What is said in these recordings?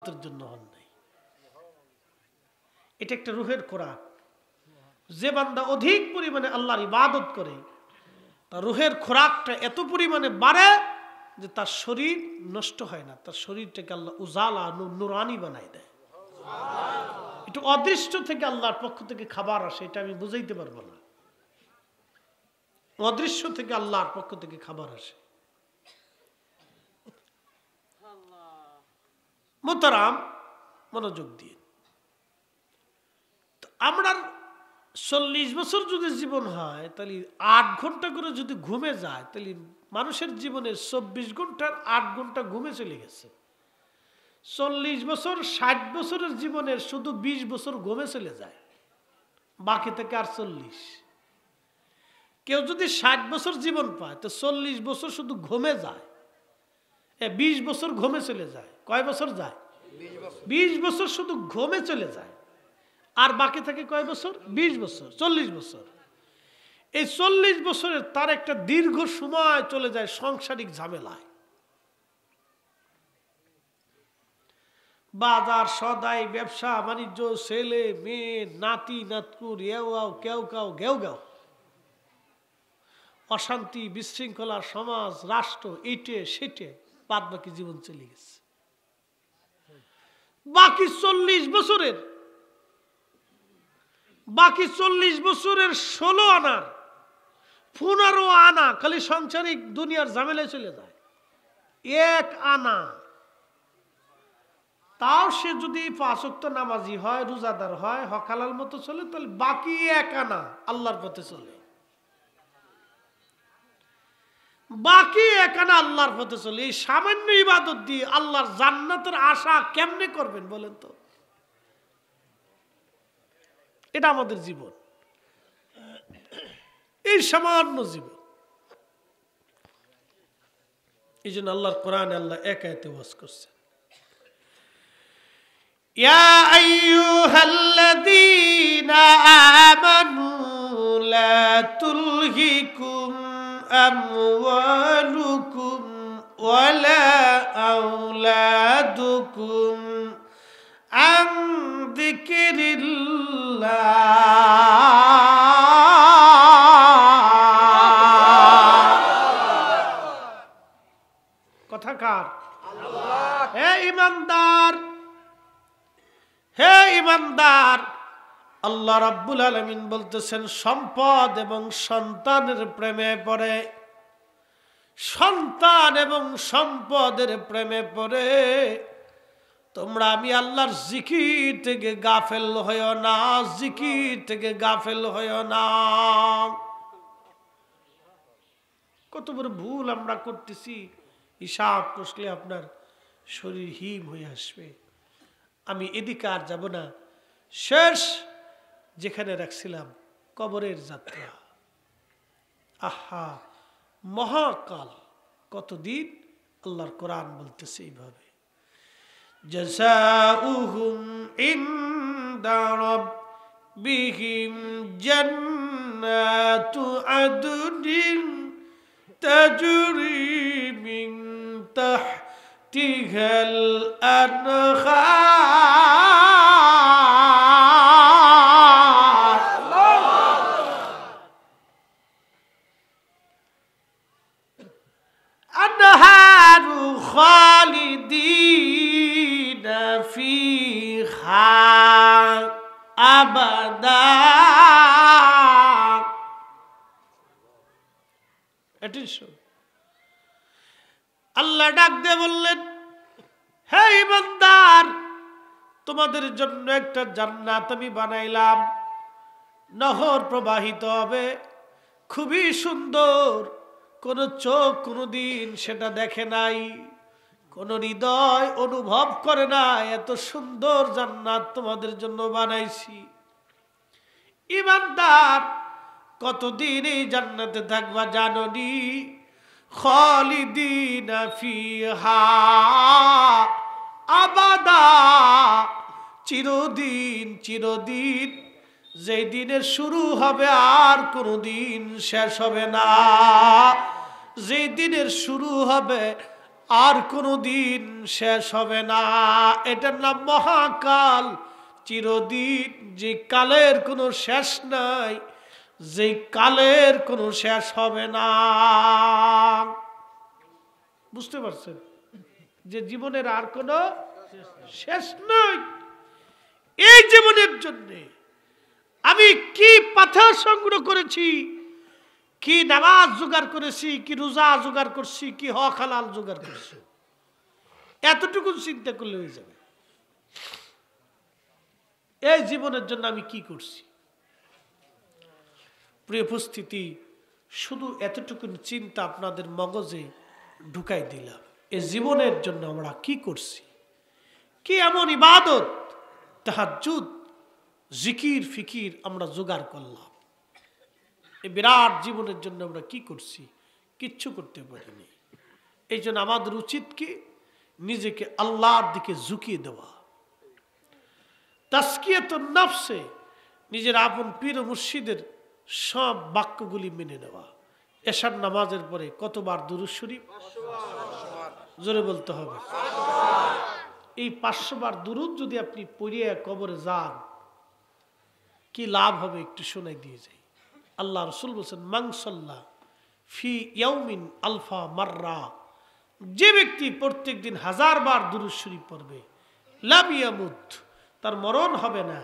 ইবাদতের জন্য হন নাই। এটা একটা রূহের খোরাক। যে বান্দা অধিক পরিমাণে আল্লাহর ইবাদত করে তার রূহের খোরাকটা এত পরিমাণে বাড়ে যে তার শরীর নষ্ট হয় না, তার শরীরটাকে আল্লাহ উজালা নুরানি বানায় দেয়। একটু অদৃশ্য থেকে আল্লাহর পক্ষ থেকে খাবার আসে, এটা আমি বুঝাইতে পারবো না। অদৃশ্য থেকে আল্লাহর পক্ষ থেকে খাবার আসে। মোহতারাম, মনোযোগ দিয়ে, আমরা 40 বছর যদি জীবন হয় তাহলে 8 ঘন্টা করে যদি ঘুমে যায় তাহলে মানুষের জীবনের 24 ঘন্টার 8 ঘন্টা ঘুমে চলে গেছে। 40 বছর 60 বছরের জীবনের শুধু 20 বছর ঘুমে চলে যায়, বাকি থেকে আর 40। কেউ যদি 60 বছর জীবন পায় তো 40 বছর শুধু ঘুমে যায়, 20 বছর ঘুমে চলে যায়। কয় বছর যায়? 20 বছর শুধু ঘুমে চলে যায়, আর বাকি থাকে কয় বছর? 20 বছর, 40 বছর। এই 40 বছরের তার একটা দীর্ঘ সময় চলে যায় সাংসারিক ঝামেলায়, বাজার সদাই, ব্যবসা বাণিজ্য, ছেলে মেয়ে, নাতি নাতকুর, কেউ কাউ ঘেউ ঘেউ, অশান্তি বিশৃঙ্খলা, সমাজ রাষ্ট্র, এইটে সেটে বাদ বাকি জীবন চলে গেছে। বাকি 40 বছরের 16 আনার 15 আনা খালি সাংসারিক দুনিয়ার ঝামেলায় চলে যায়। 1 আনা, তাও সে যদি 5 ওয়াক্ত নামাজি হয়, রোজাদার হয়, হক হালাল মতো চলে, তাহলে বাকি 1 আনা আল্লাহর পথে চলে। বাকি 1 আনা আল্লাহর পথে চলে। এই সামান্য ইবাদত দিয়ে আল্লাহর জান্নাতের আশা কেমনে করবেন বলেন তো? এটা আমাদের জীবন, এই সামান্য জীবন। এই জন্য আল্লাহর কোরআনে আল্লাহ এক আয়াতে ওয়াজ করছেন, ইয়া আইয়ুহাল্লাযীনা আমানু লা তুলহিকুম আমওয়ালুকুম ওয়ালা আওলাদুকুম আন যিকরিল্লাহ। কথা কার? আল্লাহ। হে ঈমানদার, হে ঈমানদার, আল্লাহ রাব্বুল আলামিন বলতেছেন সম্পদ এবং সন্তানের প্রেমে পড়ে, সন্তান এবং সম্পদের প্রেমে পড়ে তোমরা আমি আল্লাহর জিকির থেকে গাফেল হইও না, জিকির থেকে গাফেল হইও না। কত বড় ভুল আমরা করতেছি, হিসাব কষলে আপনার শরীর হিম হয়ে আসবে। আমি এদিকে আর যাব না, শেষ যেখানে রাখছিলাম কবরের যাত্রা। আহা মহাকাল, কতদিন। আল্লাহর কোরআন বলতেছে এইভাবে, জাযাউহুম ইনদা রাব্বিহিম জান্নাতু আদনিন তাজরি মিন তাহতিহাল আনহার। আনহারু খালিদিনা ফিহা আবাদা। আল্লাহ ডাক দিয়ে বললেন, হে ঈমানদার, তোমাদের জন্য একটা জান্নাত আমি বানাইলাম, নহর প্রবাহিত হবে, খুবই সুন্দর। কোন চোখ কোনদিন সেটা দেখে নাই, কোন হৃদয় অনুভব করে না, এত সুন্দর জান্নাত তোমাদের জন্য বানাইছি। ঈমানদার, কতদিন এই জান্নাতে থাকবা জানোনি? খালিদিনা ফিহা আবাদা, চিরদিন চিরদিন। যেই দিনের শুরু হবে আর কোনোদিন শেষ হবে না, যেই দিনের শুরু হবে আর কোনো দিন শেষ হবে না। এটার নাম মহাকাল, চিরদিন, যে কালের কোনো শেষ নাই, যে কালের কোনো শেষ হবে না। বুঝতে পারছেন যে জীবনের আর কোনো শেষ নাই। এই জীবনের জন্য আমি কি পাথা সংগ্রহ করেছি, কি নামাজ জোগাড় করেছি, কি রোজা জোগাড় করছি, কি হক হালাল জোগাড় করছি, এতটুকু চিন্তা করলে হয়ে যাবে। এই জীবনের জন্য আমি কি করছি। প্রিয় উপস্থিতি, শুধু এতটুকু চিন্তা আপনাদের মগজে ঢুকাই দিলাম। এই জীবনের জন্য আমরা কি করছি, কি এমন ইবাদত, তাহাজ্জুদ, জিকির ফিকির আমরা জোগাড় করলাম। এই বিরাট জীবনের জন্য আমরা কি করছি, কিচ্ছু করতে পারিনি। এই জন্য আমাদের উচিত কি, নিজেকে আল্লাহর দিকে ঝুঁকিয়ে দেওয়া, তাসকিয়াতুন নফসে নিজের আপন পীর ও মুর্শিদের সব বাক্যগুলি মেনে নেওয়া। এশার নামাজের পরে কতবার দুরূদ শরীফ? জোরে বলতে হবে। এই 500 বার দুরূদ যদি আপনি পড়িয়ে কবরে যান, কি লাভ হবে একটু শোনাই দিয়ে যাই। আল্লাহ রাসূল বলেছেন, মান সাল্লা ফি ইয়াউমিন আলফা মাররা, যে ব্যক্তি প্রত্যেক দিন 1000 বার দুরূদ শরীফ পড়বে, লাম ইয়ামুত, তার মরণ হবে না,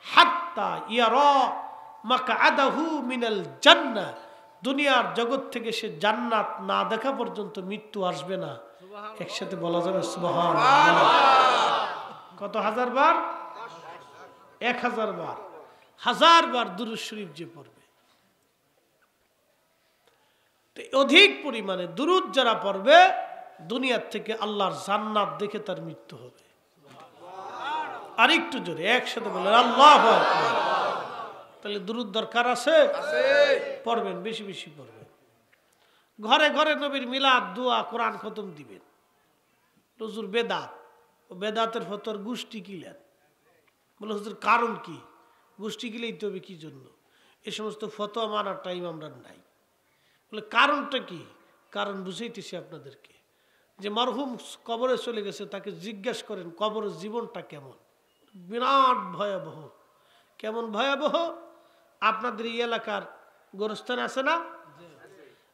হাত্তা ইয়ারা মাকআদাহু মিনাল জান্নাহ, দুনিয়ার জগৎ থেকে সে জান্নাত না দেখা পর্যন্ত মৃত্যু আসবে না। একসাথে বলা যাবে সুবহানাল্লাহ। কত হাজার বার? 1000 বার। 1000 বার দুরূদ শরীফ যে পড়বে, তো অধিক পরিমাণে দুরূদ যারা পড়বে, দুনিয়ার থেকে আল্লাহর জান্নাত দেখে তার মৃত্যু হবে। আর একটু জোরে একসাথে বলেন আল্লাহু আকবার। তাহলে দুরূদ দরকার আছে? পড়বেন, বেশি বেশি পড়বেন। ঘরে ঘরে নবীর মিলাদ, দোয়া, কোরআন খতম দিবেন। হুজুর বেদাত, ও বেদাতের ফতোয়ার গোষ্ঠী কিলেন। বলে হুজুর কারণ কি? গোষ্ঠী কিলেইতে হবে কি জন্য? এই সমস্ত ফতোয়া মানার টাইম আমরা নাই। বলে কারণটা কি? কারণ বুঝাইতেছি আপনাদেরকে, যে মরহুম কবরে চলে গেছে, তাকে জিজ্ঞাসা করেন কবরের জীবনটা কেমন। বিরাট ভয়াবহ। কেমন ভয়াবহ? আপনাদের এই এলাকার গোরস্থান আছে না?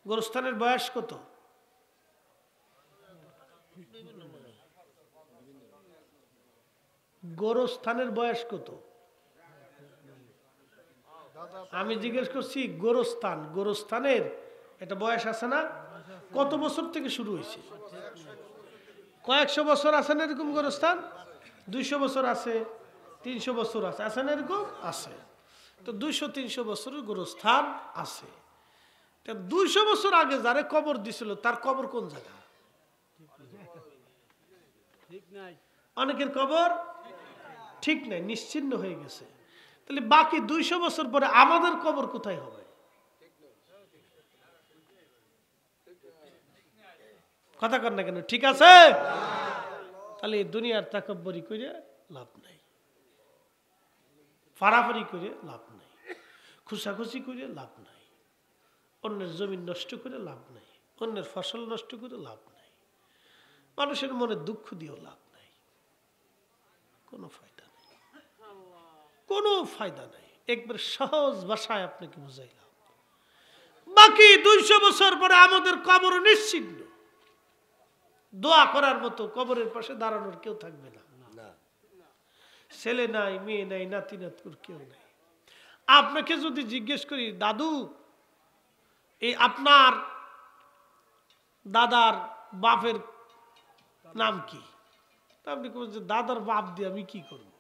গোরস্থানের বয়স কত? গোরস্থানের বয়স কত? আমি জিজ্ঞেস করছি গোরস্থান, গোরস্থানের এটা বয়স আছে না? কত বছর থেকে শুরু হয়েছে? কয়েকশো বছর আছে না এরকম গোরস্থান? 200 বছর আছে, 300 বছর আছে, আছে না এরকম? আছে। তো 200-300 বছরের গোরস্থান আছে। 200 বছর আগে যারে কবর দিছিল, তার কবর কোন জায়গা? অনেকের কবর ঠিক নাই, নিশ্চিহ্ন হয়ে গেছে। তাহলে বাকি 200 বছর পরে আমাদের কবর কোথায় হবে? কথা কর না কেন? ঠিক আছে? তাহলে দুনিয়ার তাকাব্বুরি করে লাভ নাই, ফারাফারি করে লাভ নাই, খুশাখুশি করে লাভ নাই, অন্যের জমি নষ্ট করে লাভ নাই, অন্যের ফসল নষ্ট করে লাভ নাই, মানুষের মনে দুঃখ দিয়েও লাভ নাই। কোনো ফায়দা নেই, কোনো ফায়দা নাই। একবার সহজ ভাষায় আপনাকে বুঝাইলাম। বাকি 200 বছর পরে আমাদের কবর নিশ্চিহ্ন। দোয়া করার মতো কবরের পাশে দাঁড়ানোর কেউ থাকবে না। ছেলে নাই, মেয়ে নাই, নাতি নাতকুর কেউ নাই। আপনাকে যদি জিজ্ঞেস করি, দাদু এই আপনার দাদার বাপের নাম কি? আপনি বলছেন যে দাদার বাপ দিয়ে আমি কি করব?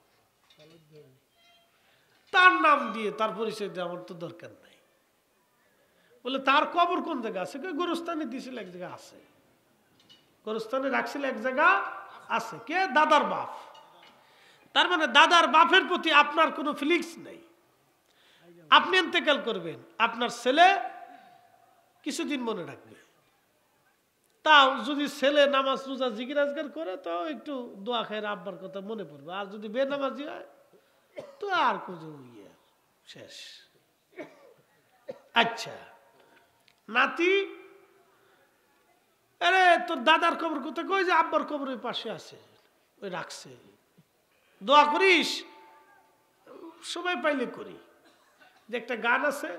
তার নাম দিয়ে তার পরিচয় দিয়ে আমার তো দরকার নাই। বলে তার কবর কোন জায়গা আছে? গোরস্থানে দিয়েছিল এক জায়গা আছে, গোরস্থানে রাখছিল এক জায়গা আছে। কে? দাদার বাপ। তার মানে দাদার বাপের প্রতি আপনার কোনো ফিলিংস নেই। আপনি ইন্তেকাল করবেন, আপনার ছেলে কিছুদিন মনে রাখবে। তাও যদি ছেলে নামাজ রোজা জিকির আজগার করে, তাও একটু দোয়া খায়ের আব্বার কথা মনে পড়বে। আর যদি বেনামাজি হয় তো আর কিছু শেষ। আচ্ছা, নাতি আরে তোর দাদার কবর কোথায়? কই যে আব্বার কবরের পাশে আছে, ওই রাখছে। দোয়া করিস? সময় পাইলে করি। যে একটা গান আছে,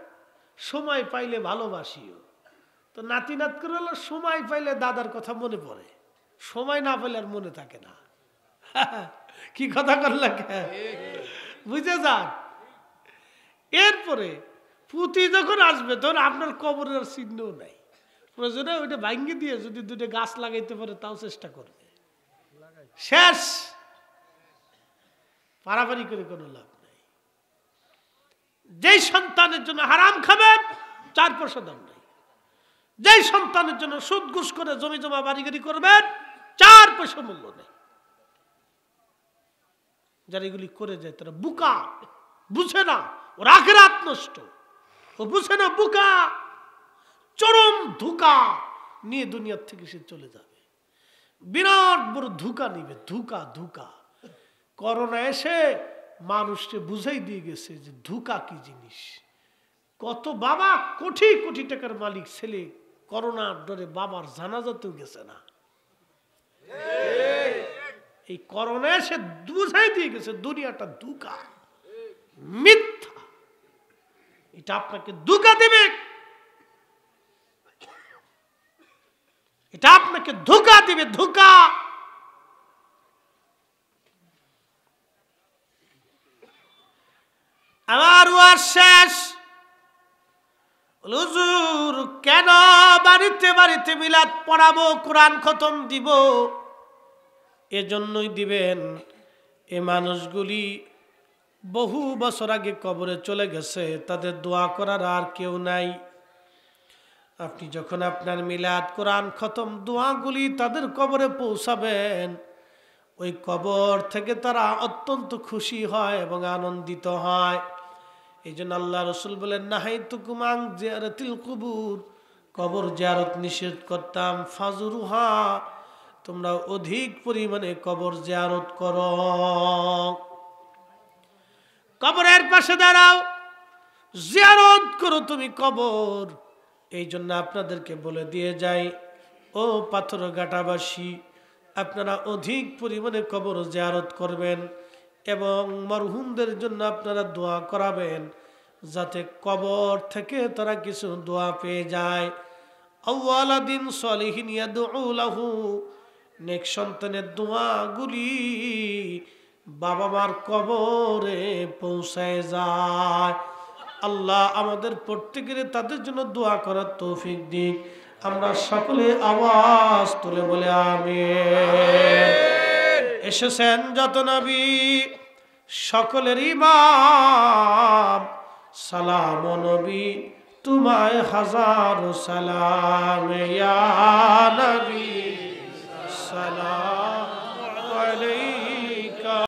সময় পাইলে ভালোবাসিও। তো নাতি নাত করে হলো সময় পাইলে দাদার কথা মনে পড়ে, সময় না পাইলে আর মনে থাকে না। কি কথা করলা, বুঝে যান। এরপরে পুঁতি যখন আসবে তখন আপনার কবরের চিহ্নও নাই। প্রয়োজনে ওইটা ভাঙ্গি দিয়ে যদি দুটো গাছ লাগাইতে পারে তাও চেষ্টা করবে। শেষ, পারাপারি করে কোনো লাভ নাই। যেই সন্তানের জন্য হারাম খাবেন 4 পয়সা দাম নাই। যেই সন্তানের জন্য সুদ ঘুষ করে জমি জমা বাড়ি গাড়ি করবেন 4 পয়সা মূল্য নেই। যারা এগুলি করে যায় তারা বুকা, বুঝে না ওর আখিরাত নষ্ট। ও বুঝে না বুকা, চরম ধোঁকা নিয়ে দুনিয়ার থেকে সে চলে যাবে। বিরাট বড় ধোঁকা নিবে, ধোঁকা ধোঁকা। করোনা এসে মানুষকে বুঝাই দিয়ে গেছে যে ধোঁকা কি জিনিস। কত বাবা কোটি কোটি টাকার মালিক ছেলে করোনার ডরে বাবার জানাজাতেও গেছে না। এই করোনা এসে বুঝাই দিয়ে গেছে দুনিয়াটা ধোঁকা, মিথ্যা। এটা আপনাকে ধোঁকা দিবে, এটা আপনাকে ধোঁকা দিবে, ধোঁকা। আমার ওয়াজ শেষ। হুজুর কেন বাড়িতে বাড়িতে মিলাদ পড়াবো, কোরআন খতম দিব? এজন্যই দিবেন, এ মানুষগুলি বহু বছর আগে কবরে চলে গেছে, তাদের দোয়া করার আর কেউ নাই। আপনি যখন আপনার মিলাদ কোরআন খতম দোয়াগুলি তাদের কবরে পৌঁছাবেন, ওই কবর থেকে তারা অত্যন্ত খুশি হয় এবং আনন্দিত হয়। এই জন্য আল্লাহ রসুল বলেন, নাহাইতুকুম আন জিয়ারাতিল কুবুর, কবর জিয়ারত নিষেধ করতাম, ফাজুরুহা, তোমরা অধিক পরিমাণে কবর জিয়ারত করো। কবরের পাশে দাঁড়াও, জিয়ারত করো তুমি কবর। এই জন্য আপনাদেরকে বলে দিয়ে যাই, ও পাথরঘাটাবাসী, আপনারা অধিক পরিমাণে কবর জিয়ারত করবেন এবং মরহুমদের জন্য আপনারা দোয়া করাবেন, যাতে কবর থেকে তারা কিছু দোয়া পেয়ে যায়। আওয়ালাদিন সলিহিন ইয়াদউ লাহু, নেক সন্তানের দোয়াগুলি বাবা মার কবরে পৌঁছায় যায়। আল্লাহ আমাদের প্রত্যেকের তাদের জন্য দোয়া করার তৌফিক দিক। আমরা সকলে আওয়াজ তুলে বলে আমিন। এসেছেন যত নবী সকলের ইমাম, সালাম নবী তোমায় হাজারো সালাম ইয়া নবী।